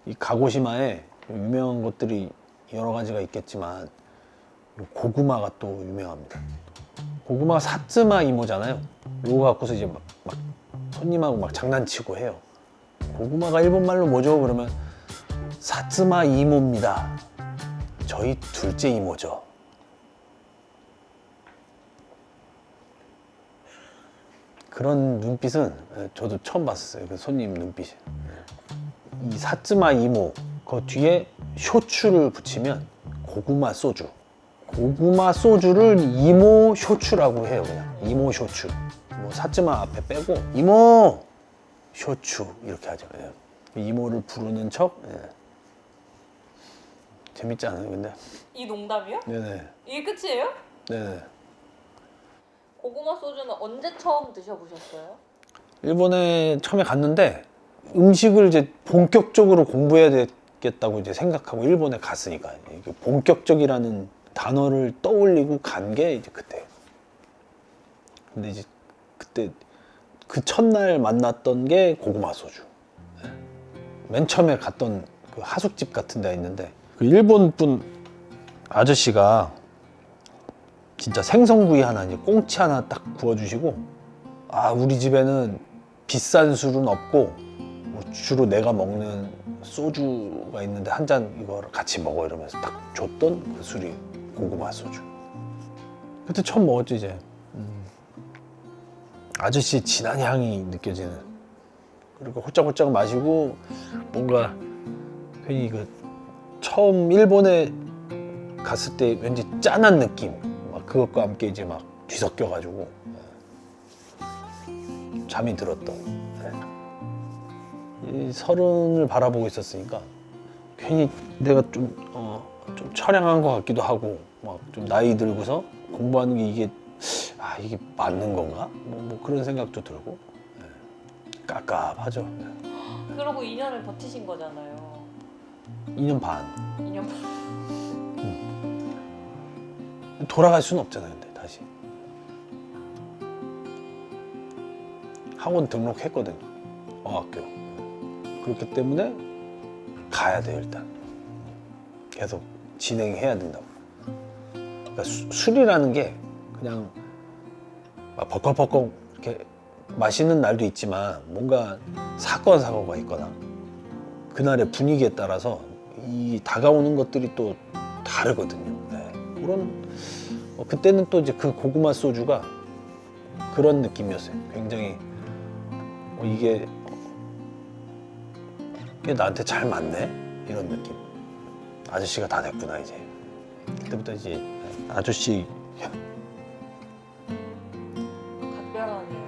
이 가고시마에 유명한 것들이 여러 가지가 있겠지만 고구마가 또 유명합니다. 고구마가 사츠마 이모잖아요. 요거 갖고서 이제 막 손님하고 막 장난치고 해요. 고구마가 일본말로 뭐죠? 그러면 사츠마 이모입니다. 저희 둘째 이모죠. 그런 눈빛은 저도 처음 봤었어요. 그 손님 눈빛이. 이 사츠마 이모 그 뒤에 쇼추를 붙이면 고구마 소주. 고구마 소주를 이모 쇼추라고 해요. 그냥 이모 쇼추. 뭐 사츠마 앞에 빼고 이모 쇼추 이렇게 하죠. 예. 이모를 부르는 척. 예. 재밌지 않아요, 근데? 이 농담이요? 네네. 이게 끝이에요? 네네. 고구마 소주는 언제 처음 드셔보셨어요? 일본에 처음에 갔는데 음식을 이제 본격적으로 공부해야 되겠다고 이제 생각하고 일본에 갔으니까 이게 본격적이라는 단어를 떠올리고 간 게 이제 그때. 근데 이제 그때 그 첫날 만났던 게 고구마 소주. 맨 처음에 갔던 그 하숙집 같은 데 있는데 그 일본 분 아저씨가 진짜 생선구이 하나 이제 꽁치 하나 딱 구워주시고 아 우리 집에는 비싼 술은 없고 뭐 주로 내가 먹는 소주가 있는데 한 잔 이거 같이 먹어 이러면서 딱 줬던 그 술이 고구마 소주. 그때 처음 먹었지 이제. 아저씨 진한 향이 느껴지는. 그리고 호짝호짝 마시고 뭔가 괜히 그 처음 일본에 갔을 때 왠지 짠한 느낌 막 그것과 함께 이제 막 뒤섞여 가지고 잠이 들었던. 이 서른을 바라보고 있었으니까 괜히 내가 좀 처량한 것 같기도 하고 막 좀 나이 들고서 공부하는 게 이게 이게 맞는 건가? 뭐 그런 생각도 들고 깝깝하죠. 그러고 2년을 버티신 거잖아요. 2년 반. 2년 돌아갈 수는 없잖아요, 근데 다시. 학원 등록했거든요, 어학교. 그렇기 때문에 가야 돼요, 일단. 계속 진행해야 된다고. 그러니까 술이라는 게 그냥 막 벌컥벌컥 이렇게 마시는 날도 있지만 뭔가 사건사고가 있거나 그날의 분위기에 따라서 이 다가오는 것들이 또 다르거든요. 네. 그런 그때는 또 이제 그 고구마 소주가 그런 느낌이었어요. 굉장히 이게 나한테 잘 맞네 이런 느낌. 아저씨가 다 됐구나 이제. 그때부터 이제 아저씨 각별하네요.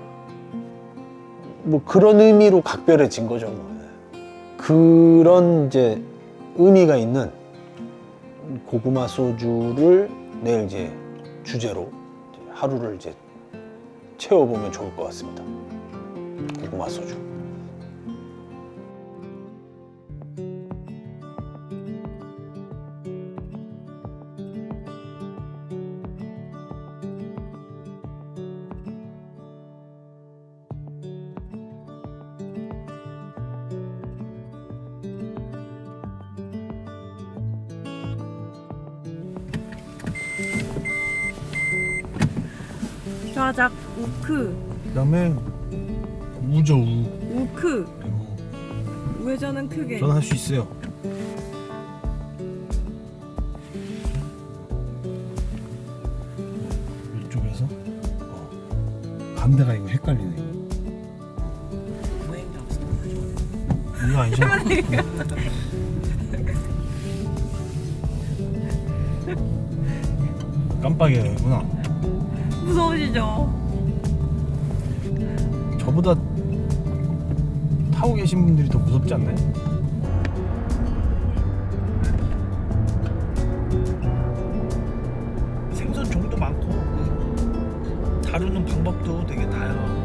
뭐 그런 의미로 각별해진 거죠. 뭐. 그런 이제 의미가 있는 고구마 소주를 내일 이제 주제로 하루를 이제 채워보면 좋을 것 같습니다. 고구마 소주. 좌작 우크 그다음에 우죠 우. 우크 그리고 우회전은 크게 전 할 수 있어요. 이쪽에서 반대가 이거 헷갈리네. 이거 아니잖아. 깜빡이구나. 무서우시죠? 저보다 타고 계신 분들이 더 무섭지 않나요? 생선 종도 많고 다루는 방법도 되게 다양하고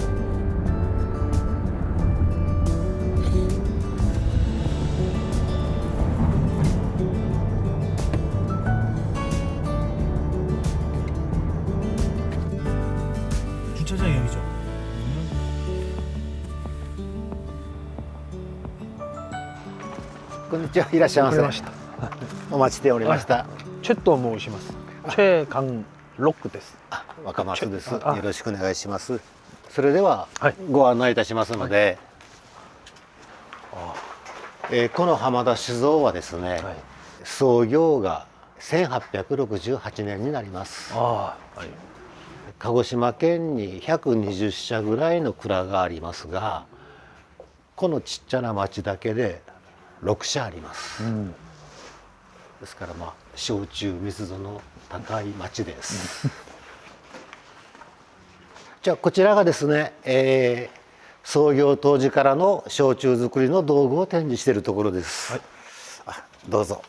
주차장 여기죠. こんにちは。いらっしゃいませ。わかりました。お待ちしておりました。チェット申します。チェガンロックです。若松です。よあろしくお願いします。それでは、はいご案内いたしますので、この浜田酒造はですね、はい。創業が1868年になります。ああ、はい。鹿児島県に120社ぐらいの蔵がありますが、このちっちゃな町だけで6社あります。うん。ですからまあ焼酎密度の高い町です。じゃあこちらがですね、創業当時からの焼酎作りの道具を展示しているところです。はい。どうぞ。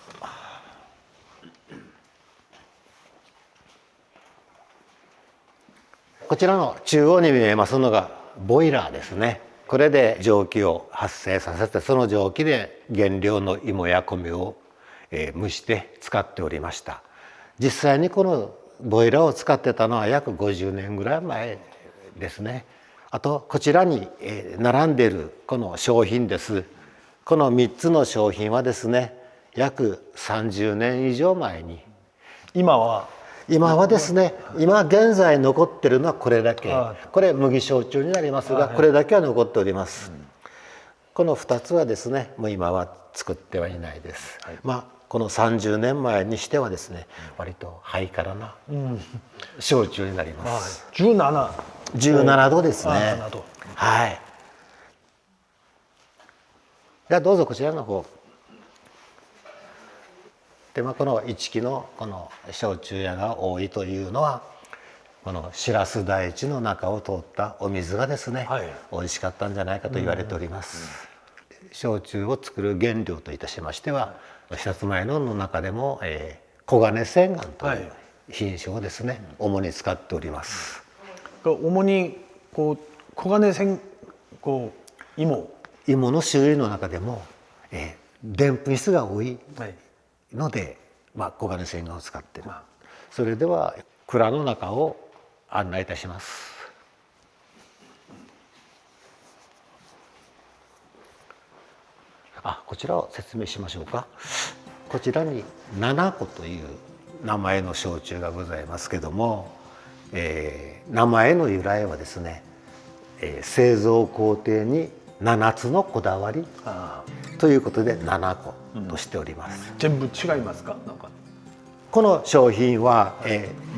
こちらの中央に見えますのがボイラーですね。これで蒸気を発生させて、その蒸気で原料の芋や米を蒸して使っておりました。実際にこのボイラーを使ってたのは約50年ぐらい前ですね。あとこちらに並んでいるこの商品です。この3つの商品はですね、約30年以上前に、今はですね、今現在残ってるのはこれだけ。これ麦焼酎になりますが、これだけは残っております。この2つはですね、もう今は作ってはいないです。まあこの30年前にしてはですね、割とハイカラな焼酎になります。17。17度ですね。 17度。はい。ではどうぞこちらの方。でこの一木のこの焼酎屋が多いというのは、この白洲大地の中を通ったお水がですね、はい、美味しかったんじゃないかと言われております。焼酎を作る原料といたしましては、さつまいもの中でも黄金千貫という品種をですね、主に使っております。主にこう黄金線こう芋の種類の中でもでんぷん質が多いはいので、黄金千貫を使っている。それでは蔵の中を案内いたします。こちらを説明しましょうか。こちらに七子という名前の焼酎がございますけども、名前の由来はですね、製造工程に7つのこだわりということで七子としております。全部違いますか？なんかこの商品は、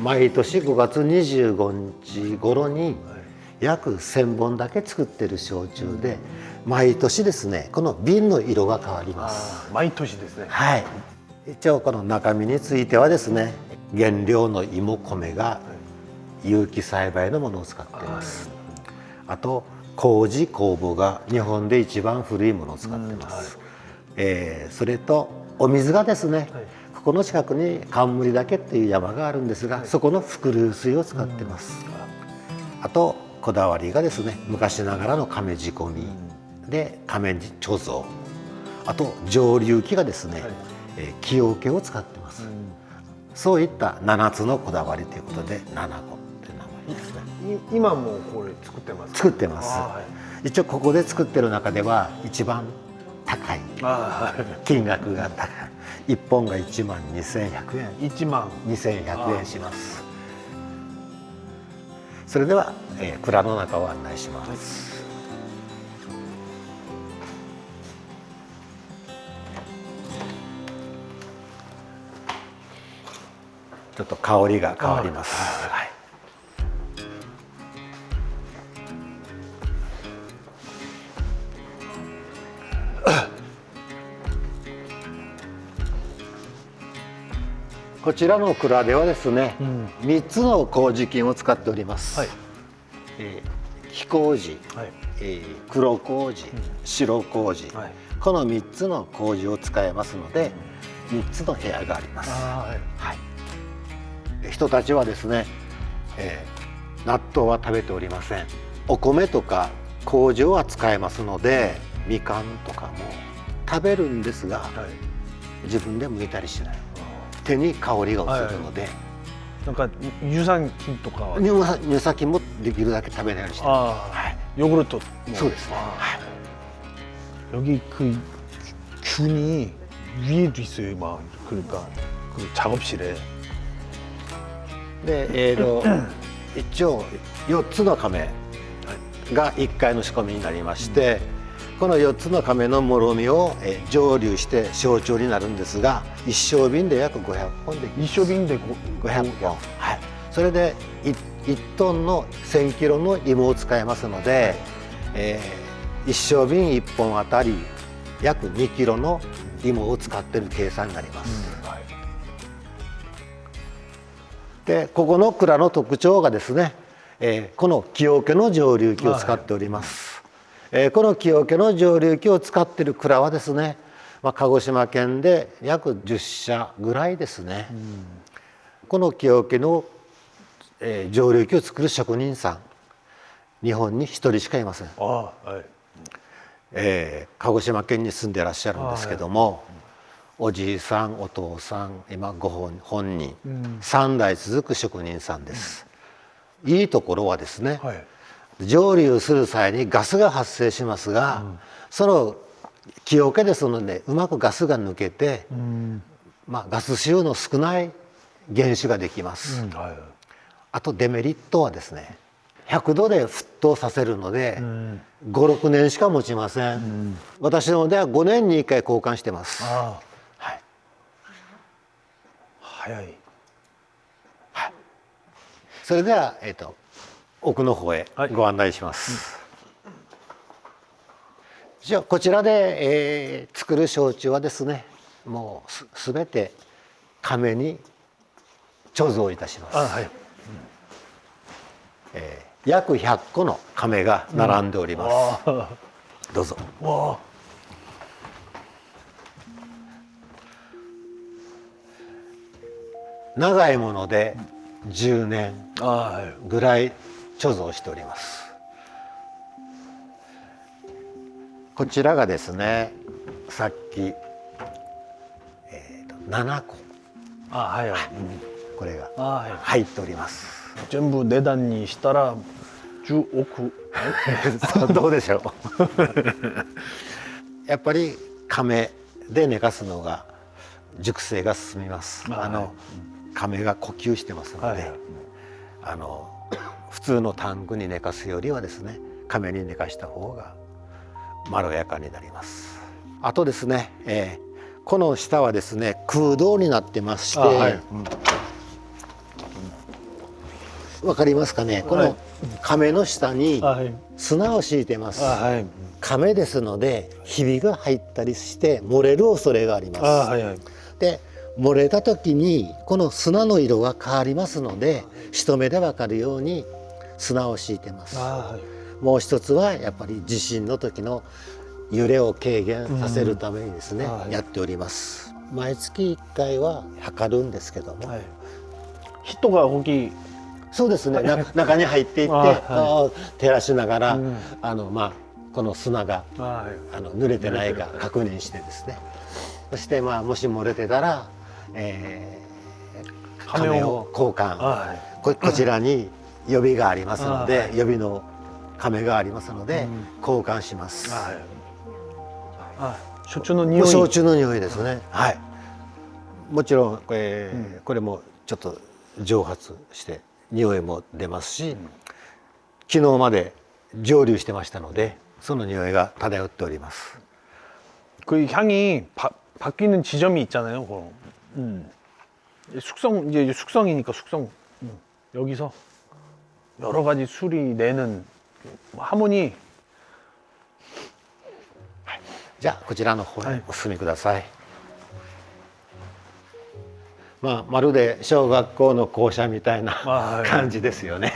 毎年5月25日頃に約1000本だけ作ってる焼酎で、毎年ですねこの瓶の色が変わります。毎年ですね。はい。一応この中身についてはですね、原料の芋米が有機栽培のものを使っています。あと麹酵母が日本で一番古いものを使っています。それとお水がですね、ここの近くに冠岳っていう山があるんですが、そこの伏流水を使ってます。あとこだわりがですね、昔ながらの亀仕込みで亀貯蔵、あと蒸留機がですね、木桶を使ってます。そういった7つのこだわりということで七子っていう名前ですね。今もこれ作ってますか？作ってます。一応ここで作ってる中では一番高い金額が高い。1本が12,100円。12,100円します。それでは、蔵の中を案内します。ちょっと香りが変わります。こちらの蔵ではですね、3つの麹菌を使っております。黄麹、黒麹、白麹、この3つの麹を使えますので、3つの部屋があります。人たちはですね、納豆は食べておりません。お米とか麹は使えますので、みかんとかも食べるんですが、自分で剥いたりしない。手に香りが移るので、なんか乳酸菌とかは乳酸菌もできるだけ食べないようにしてます。ヨーグルトもそうですね。 여기 그 균이 위에도 있어요. 막 그러니까 그 작업실에. で一応4つの亀が1階の仕込みになりまして、この4つの亀のもろみを蒸留して焼酎になるんですが、一升瓶で約500本できます。 이쇼빙인데 500本、はい、それで 1トンの1000キロの芋を使いますので、一升瓶1本あたり約2キロの芋を使っている計算になります。でここの蔵の特徴がですね、この木桶の蒸留機を使っております。この木桶の蒸留機を使っている蔵はですね、鹿児島県で約10社ぐらいですね。この木桶の、蒸留機を作る職人さん、日本に1人しかいません。 아, 네. 鹿児島県に住んでいらっしゃるんですけども、おじいさんお父さん今本人、3代続く職人さんです。いいところはですね、はい、蒸留する際にガスが発生しますが、その木桶ですのでうまくガスが抜けて、ガス臭の少ない原酒ができます。あとデメリットはですね、100度で沸騰させるので、5、6年しか持ちません。私のでは5年に1回交換してます。아, はい、 하야이. それでは、奥の方へはいご案内します。じゃあこちらで、作る焼酎はですね、もうすべて亀に貯蔵いたします。 아,はい. 約100個の亀が並んでおります。どうぞ。 와. 長いもので10年 아, 네. ぐらい貯蔵しております。こちらがですね、さっき、7個 아, 하야. これが 아, 네. 入っております。 전부 내단이 시다라 주 오쿠. どうでしょう。やっぱり亀で寝かすのが熟成が進みます。亀が呼吸してますので、普通のタンクに寝かすよりはですね、亀に寝かした方がまろやかになります。あとですね、この下はですね空洞になってまして、わかりますかね。この亀の下に 아, 네. 砂を敷いてます。 아, 네. 亀ですのでひびが入ったりして漏れる恐れがあります。 아, 네. で漏れた時にこの砂の色が変わりますので、一目でわかるように砂を敷いてます。 아, 네. もう一つはやっぱり地震の時の揺れを軽減させるためにですね、やっております。毎月1回は測るんですけども、 네. 히토가 거기 そうですね、中に入っていって、照らしながら、この砂が 아, 네. 濡れてないか確認してですね、そしてもし漏れてたら、亀を交換、 아, 네. こちらに予備がありますので、予備の亀がありますので、交換します。 아, 네. 아, 쇼츠의匂い. 焼酎の匂いですね。はい。もちろん、これもちょっと蒸発して匂いも出ますし、昨日まで蒸留してましたので、その匂いが漂っております。 그 향이 바뀌는 지점이 있잖아요. 숙성 이제 숙성이니까 숙성 여기서 여러 가지 술이 내는 하모니. じゃあこちらの方へお進みください。まるで小学校の校舎みたいな感じですよね。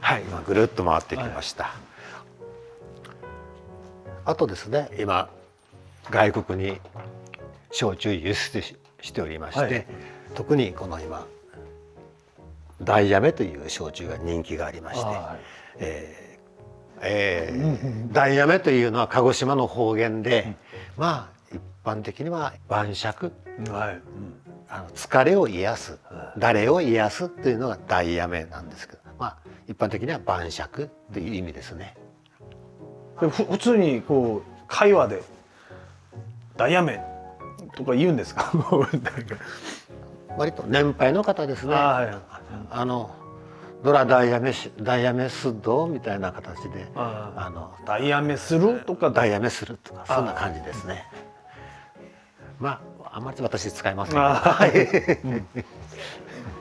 はい、今ぐるっと回ってきました。あとですね、今外国に焼酎輸出しておりまして、特にこの今ダイヤメという焼酎が人気がありまして、ダイヤメというのは鹿児島の方言で、一般的には晩酌、疲れを癒す、だれを癒すというのがダイヤメなんですけど、まあ一般的には晩酌という意味ですね。で普通にこう会話でダイヤメとか言うんですか？割と年配の方ですね。はい。ドラダイヤメスドみたいな形でダイヤメするとかダイヤメするとかそんな感じですね。まああんまり私使いませんけど、はい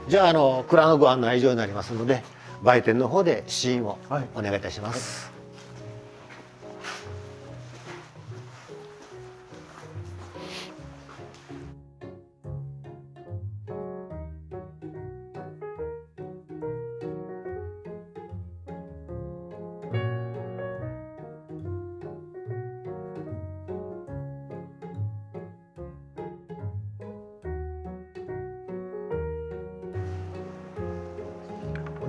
じゃあ蔵のご案内以上になりますので売店の方で試飲をお願いいたします。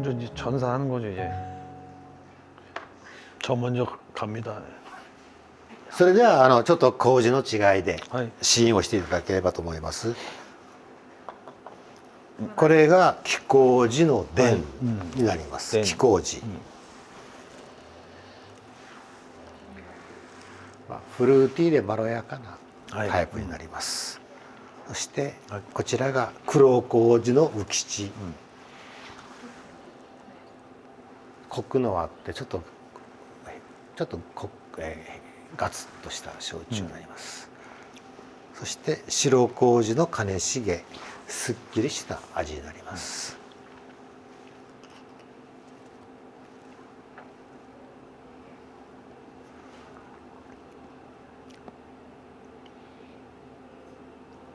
먼저 이제 전사하는 거죠 이제. 저 먼저 갑니다. それではちょっと麹の違いではい試飲をしていただければと思います。これが木麹の田になります。田木麹。まあフルーティーでまろやかなタイプになります。そしてはいこちらが黒麹の浮地。コクのあってちょっとガツッとした焼酎になります。そして白麹の金重すっきりした味になります。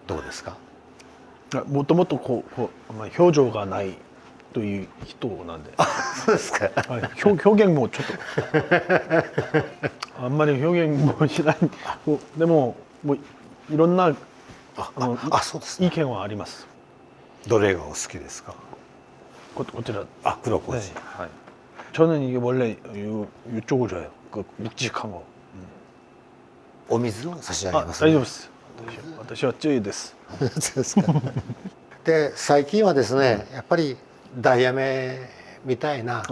どうですか？もともとまあ、表情がないという人なんで、そうですか。はい、表現もちょっとあんまり表現もしない。でももういろんなそうですね。意見はあります。どれがお好きですか？こちら.黒麹. 네. 저는 이게 원래 이쪽을 좋아해요. 그 묵직한 거. お水を差し上げます、大丈夫です。私は注意です。そうですか。で最近はですね、やっぱりダイヤメみたいな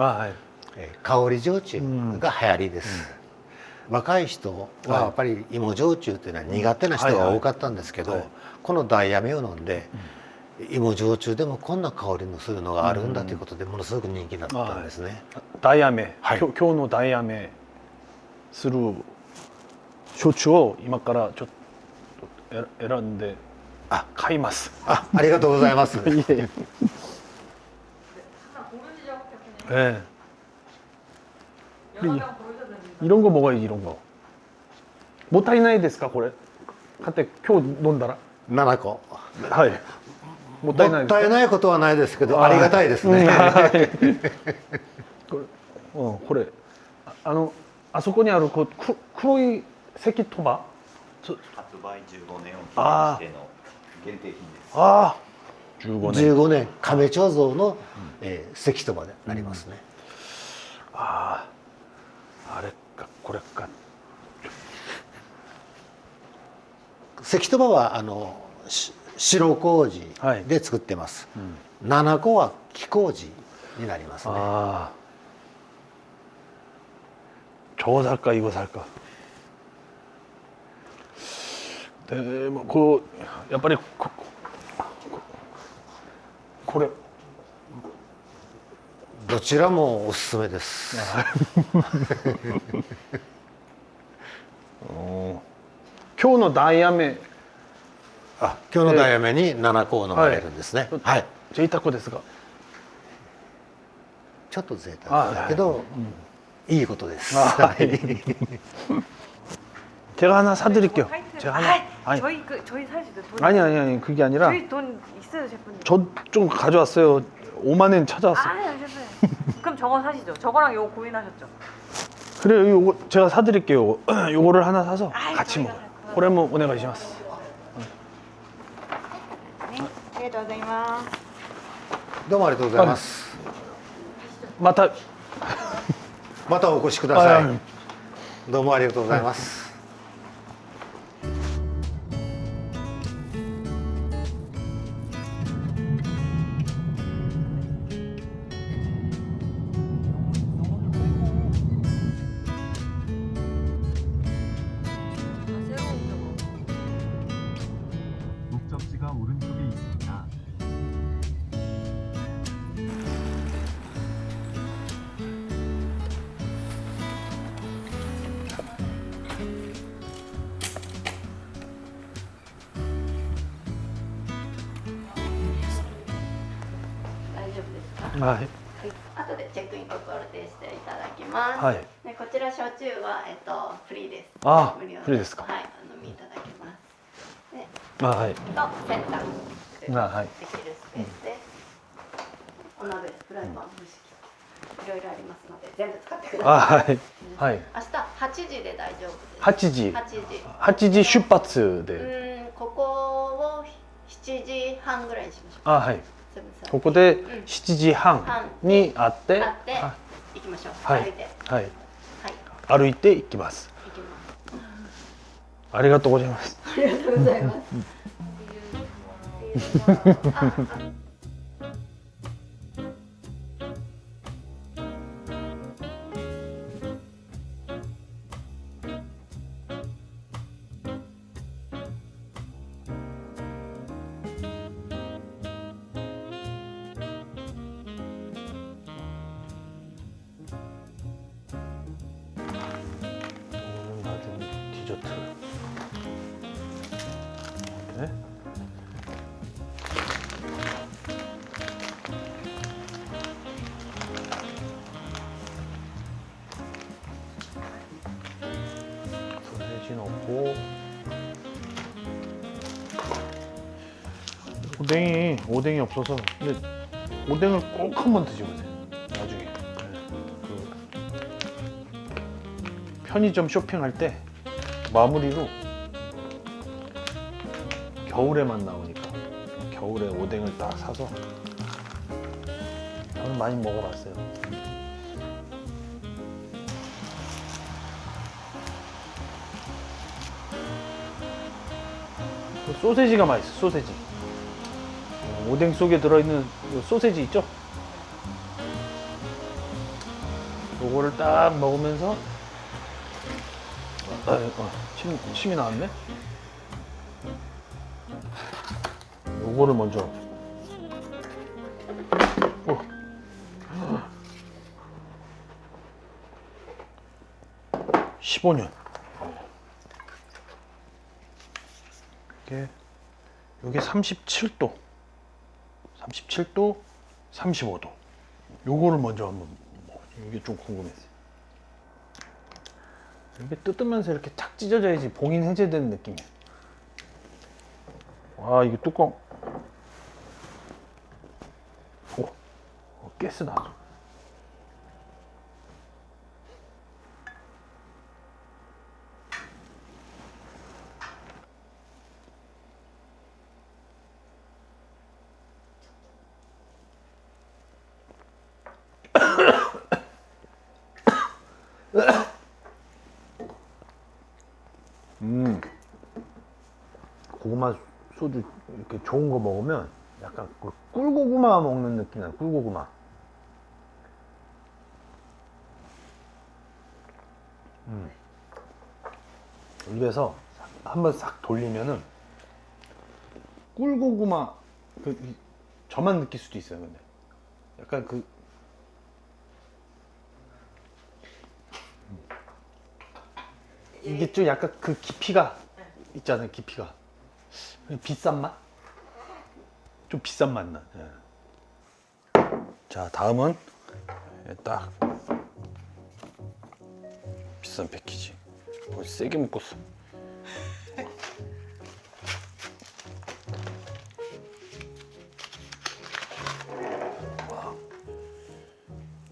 香り焼酎が流行りです。若い人はやっぱり芋焼酎というのは苦手な人が多かったんですけど、このダイヤメを飲んで、芋焼酎でもこんな香りのするのがあるんだということでものすごく人気になったんですね。ダイヤメ、今日のダイヤメする焼酎を今からちょっと選んで買います。ありがとうございます。네. 이런 거 먹어야지 이런 거. もったいないですかこれ? 그때今日飲んだら? 7個. はい. もったいないですか? もったいないことはないですけどありがたいですね。これあそこにある黒い石鳥羽? 発売15年を記念しての限定品です。ああ、15年。15年亀長像の石鳥羽になりますね。あれかこれか。石鳥羽は白麹で作ってます。7個は木麹になりますね。저거 살까 이거 살까. でもこうやっぱりこれどちらもおすすめです。今日のダイヤメ。今日のダイヤメに7個を飲まれるんですね。はい。贅沢ですが。ちょっと贅沢だけどいいことです。 제가 하나 사드릴게요. 제가 하나. 저희 살 수 있어요. 아니 그게 아니라 저희 돈 있어요, 셰프님. 저 좀 가져왔어요. 5만 원 찾아왔어요. 아니요, 셰프님. 그럼 저거 사시죠. 저거랑 요거 고민하셨죠? 그래요. 요거 제가 사드릴게요. 요거를 하나 사서 아이, 같이 저희가 먹어요. 살 거예요. 그러면 오네가시마스. 네, ありがとうございます。どうもありがとうございます。 마타. またお越しください。どうもありがとうございます。はい後でチェックインご予定していただきます。はいでこちら焼酎はフリーです。あ無料フリーですかはい、お飲みいただけます。で、あはいと洗濯あはいできるスペースで、お鍋、フライパン、蒸し器、いろいろありますので全部使ってくだあさい。はいはい明日8時で大丈夫です。 8時8時。 8時出発うでーん、ここを7時半ぐらいにしましょう。あはいセブンさんここでん7時半に会って会ってあ行きましょう。はい歩いて。はいはい、歩いて行きます行きます。ありがとうございますありがとうございます。오늘 낮은 디저트 이렇게 소세지 넣고 오뎅이 없어서 근데 오뎅을 꼭 한번 드셔보세요 나중에 편의점 쇼핑할 때 마무리로 겨울에만 나오니까 겨울에 오뎅을 딱 사서 저는 많이 먹어봤어요. 소세지가 맛있어. 소세지. 오뎅 속에 들어있는 소세지 있죠? 요거를 딱 먹으면서 침이 나왔네? 요거를 먼저 15년 이게 37도 35도 요거를 먼저 한번 이게 좀 궁금했어요. 이게 뜯으면서 이렇게 착 찢어져야지 봉인 해제되는 느낌이야. 와 이게 뚜껑 가스 나죠. 고구마 소주 이렇게 좋은 거 먹으면 약간 그 꿀고구마 먹는 느낌 나요. 꿀고구마. 입에서 한번 싹 돌리면은 꿀고구마 저만 느낄 수도 있어요. 근데 약간 이게 좀 약간 그 깊이가 있잖아요. 깊이가 비싼 맛? 좀 비싼 맛 나. 예. 자 다음은 딱 비싼 패키지. 세게 묶었어.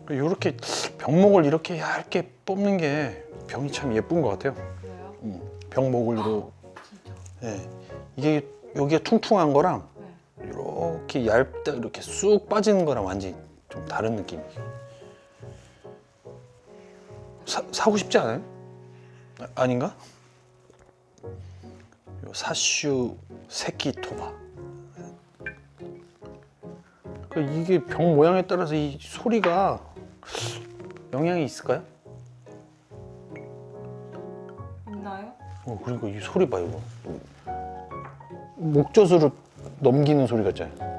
이렇게 병목을 이렇게 얇게 뽑는 게 병이 참 예쁜 것 같아요. 왜요? 병목을 이렇게. 진짜. 예. 이게 여기가 퉁퉁한 거랑 네. 이렇게 얇다 이렇게 쑥 빠지는 거랑 완전히 좀 다른 느낌이에요. 사고 싶지 않아요? 아닌가? 요 사슈 세키 토바. 이게 병 모양에 따라서 이 소리가 영향이 있을까요? 있나요? 그러니까 이 소리 봐 이거. 목젖으로 넘기는 소리 같잖아요.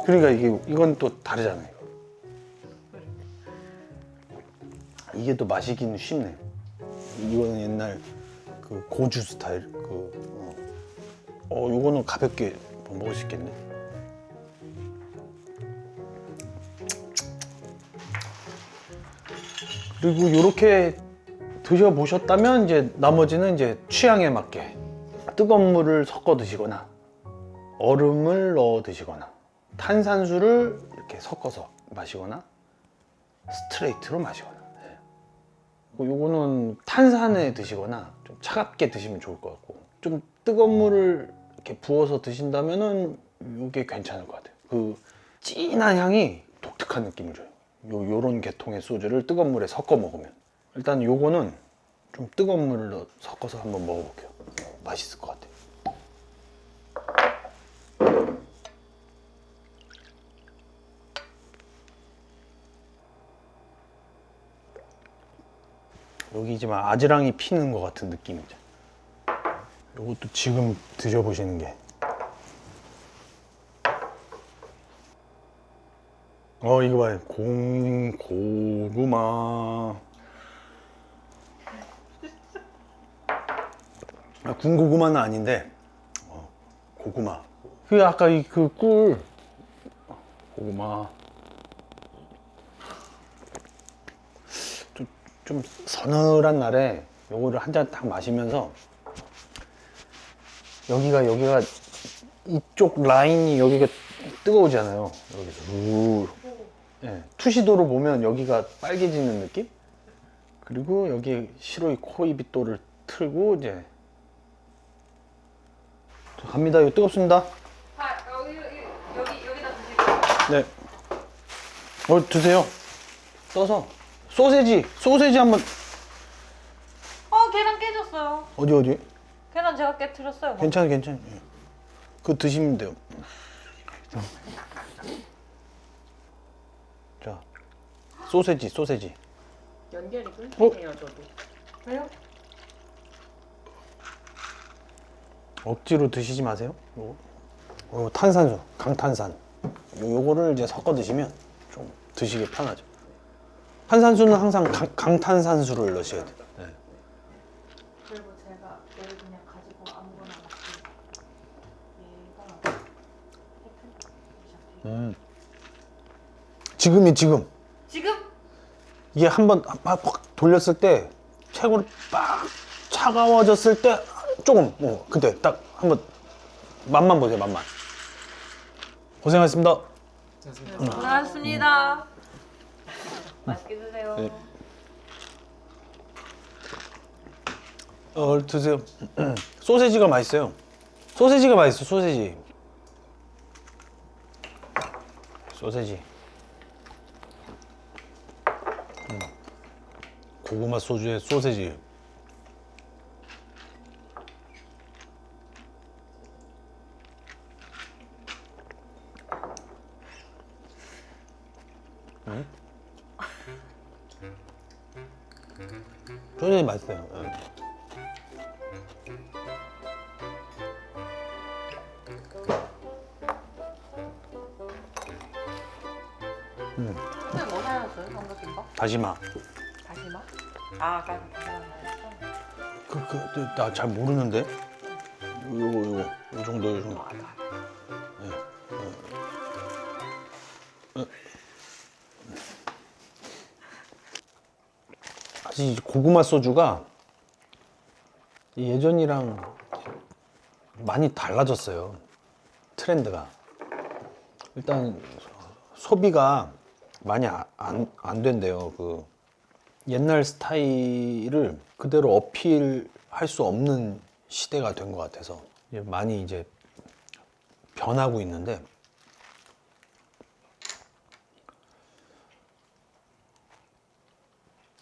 그러니까 이건 또 다르잖아요. 이게 또 마시기는 쉽네. 이거는 옛날 그 고주 스타일 요거는 가볍게 먹을 수 있겠네. 그리고 이렇게 드셔보셨다면 이제 나머지는 이제 취향에 맞게 뜨거운 물을 섞어 드시거나 얼음을 넣어 드시거나 탄산수를 이렇게 섞어서 마시거나 스트레이트로 마시거나. 요거는 탄산에 드시거나 좀 차갑게 드시면 좋을 것 같고, 좀 뜨거운 물을 이렇게 부어서 드신다면은 이게 괜찮을 것 같아요. 그 진한 향이 독특한 느낌을 줘요. 요런 계통의 소주를 뜨거운 물에 섞어 먹으면. 일단 요거는 좀 뜨거운 물을 섞어서 한번 먹어볼게요. 맛있을 것 같아요. 여기 이제 막 아지랑이 피는 것 같은 느낌이죠. 이것도 지금 드셔보시는 게. 이거 봐요. 고구마. 군고구마는 아닌데, 고구마. 그 아까 그 꿀. 고구마. 좀 서늘한 날에 요거를 한 잔 딱 마시면서 여기가 이쪽 라인이 여기가 뜨거우잖아요. 여기서 네, 투시도로 보면 여기가 빨개지는 느낌? 그리고 여기 시로이 코이빗도를 틀고 이제 갑니다. 이거 뜨겁습니다. 여기다 네. 드시고. 드세요. 떠서 소세지 한번. 계란 깨졌어요. 어디? 계란 제가 깨뜨렸어요. 괜찮아. 예. 그거 드시면 돼요. 자, 소세지. 연결이 끊기네요, 저도. 왜요? 억지로 드시지 마세요. 요거 탄산수, 강탄산. 요거를 이제 섞어 드시면 좀 드시기 편하죠. 탄산수는 항상 강탄산수를 넣으셔야 돼요. 네. 그리고 제가 얘를 그냥 가지고 아무거나 먹고 얘가 지금 이게 한번 막 돌렸을 때 최고로 빡 차가워졌을 때 조금 그때 딱 한번 맛만 보세요. 맛만. 고생하셨습니다. 고맙습니다. 맛있게 드세요. 네. 드세요. 소세지가 맛있어요. 소세지. 고구마 소주에 소세지. 소세지 맛있어요. 선생님 뭐 사셨어요? 삼각김밥? 다시마. 다시마? 아까 나 잘 모르는데. 요 정도. 사실 고구마 소주가 예전이랑 많이 달라졌어요. 트렌드가. 일단 소비가 많이 안 된대요. 그 옛날 스타일을 그대로 어필할 수 없는 시대가 된 것 같아서 많이 이제 변하고 있는데,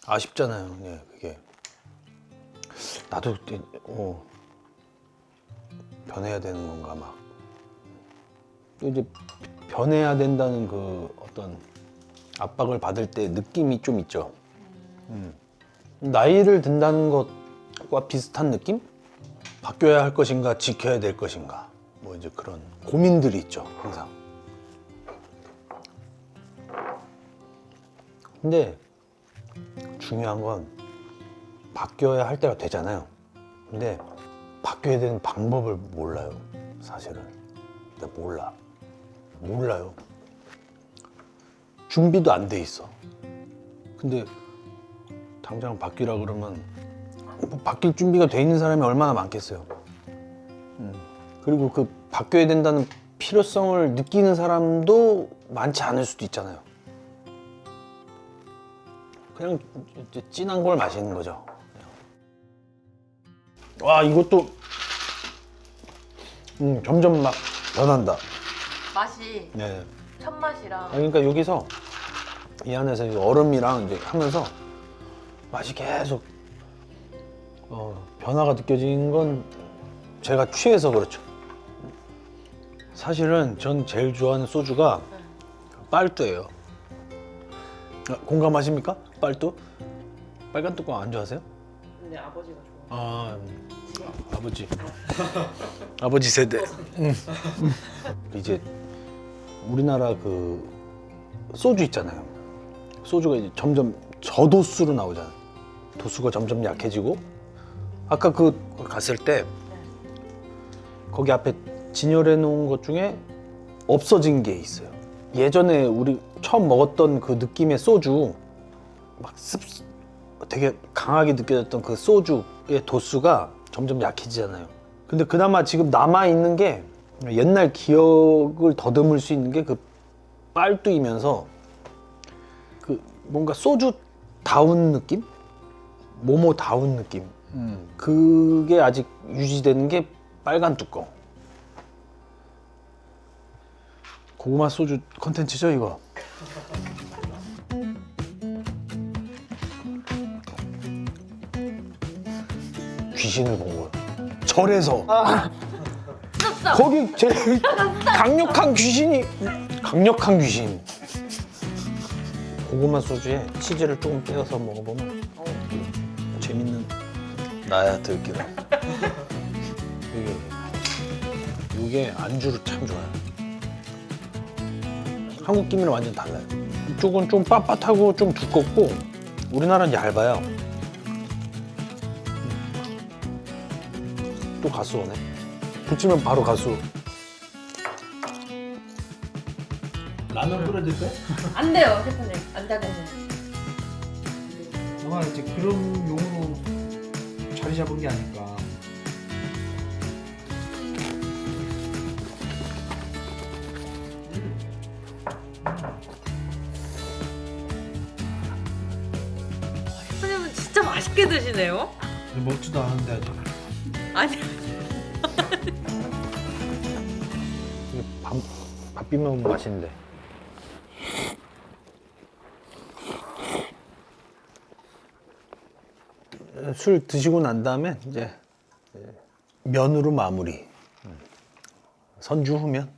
아쉽잖아요. 예, 그게 나도 변해야 되는 건가 막. 또 이제 변해야 된다는 그 어떤 압박을 받을 때 느낌이 좀 있죠. 나이를 든다는 것과 비슷한 느낌? 바뀌어야 할 것인가 지켜야 될 것인가 뭐 이제 그런 고민들이 있죠 항상. 근데 중요한 건 바뀌어야 할 때가 되잖아요. 근데 바뀌어야 되는 방법을 몰라요 사실은. 나 몰라요. 준비도 안 돼 있어. 근데 당장 바뀌라 그러면 뭐 바뀔 준비가 돼 있는 사람이 얼마나 많겠어요. 그리고 그 바뀌어야 된다는 필요성을 느끼는 사람도 많지 않을 수도 있잖아요. 그냥 이제 진한 걸 마시는 거죠. 와 이것도 점점 막 변한다. 맛이 네. 첫 맛이랑 그러니까 여기서 이 안에서 이 얼음이랑 이제 하면서 맛이 계속 변화가 느껴지는 건 제가 취해서 그렇죠. 사실은 전 제일 좋아하는 소주가 빨뚜예요. 공감하십니까? 빨뚜? 빨간 뚜껑 안 좋아하세요? 근데 아버지가 좋아. 아버지. 아버지 세대. 이제 우리나라 그 소주 있잖아요. 소주가 이제 점점 저도수로 나오잖아요. 도수가 점점 약해지고 아까 그 갔을 때 거기 앞에 진열해 놓은 것 중에 없어진 게 있어요. 예전에 우리 처음 먹었던 그 느낌의 소주 막 되게 강하게 느껴졌던 그 소주의 도수가 점점 약해지잖아요. 근데 그나마 지금 남아 있는 게 옛날 기억을 더듬을 수 있는 게 그 빨뚜이면서 그 뭔가 소주다운 느낌? 모모다운 느낌. 그게 아직 유지되는 게 빨간 뚜껑. 고구마 소주 컨텐츠죠 이거. 귀신을 본 거예요. 절에서. 거기 제일 강력한 귀신. 고구마 소주에 치즈를 조금 떼어서 먹어보면 재밌는 나야 들기로. 이게 안주로 참 좋아요. 한국 김이랑 완전 달라요. 이쪽은 좀 빳빳하고 좀 두껍고 우리나라는 얇아요. 또 가수 오네. 붙이면 바로 가수. 라면 끓여줄까요? 안 돼요, 셰프님. 안 되겠네. 아마 이제 그런 용으로 자리 잡은 게 아닐까. 셰프님은 진짜 맛있게 드시네요. 먹지도 않았는데 아직. 아니 이게 밥 비벼 먹으면 맛있는데. 술 드시고 난 다음에 이제 면으로 마무리. 선주 후면.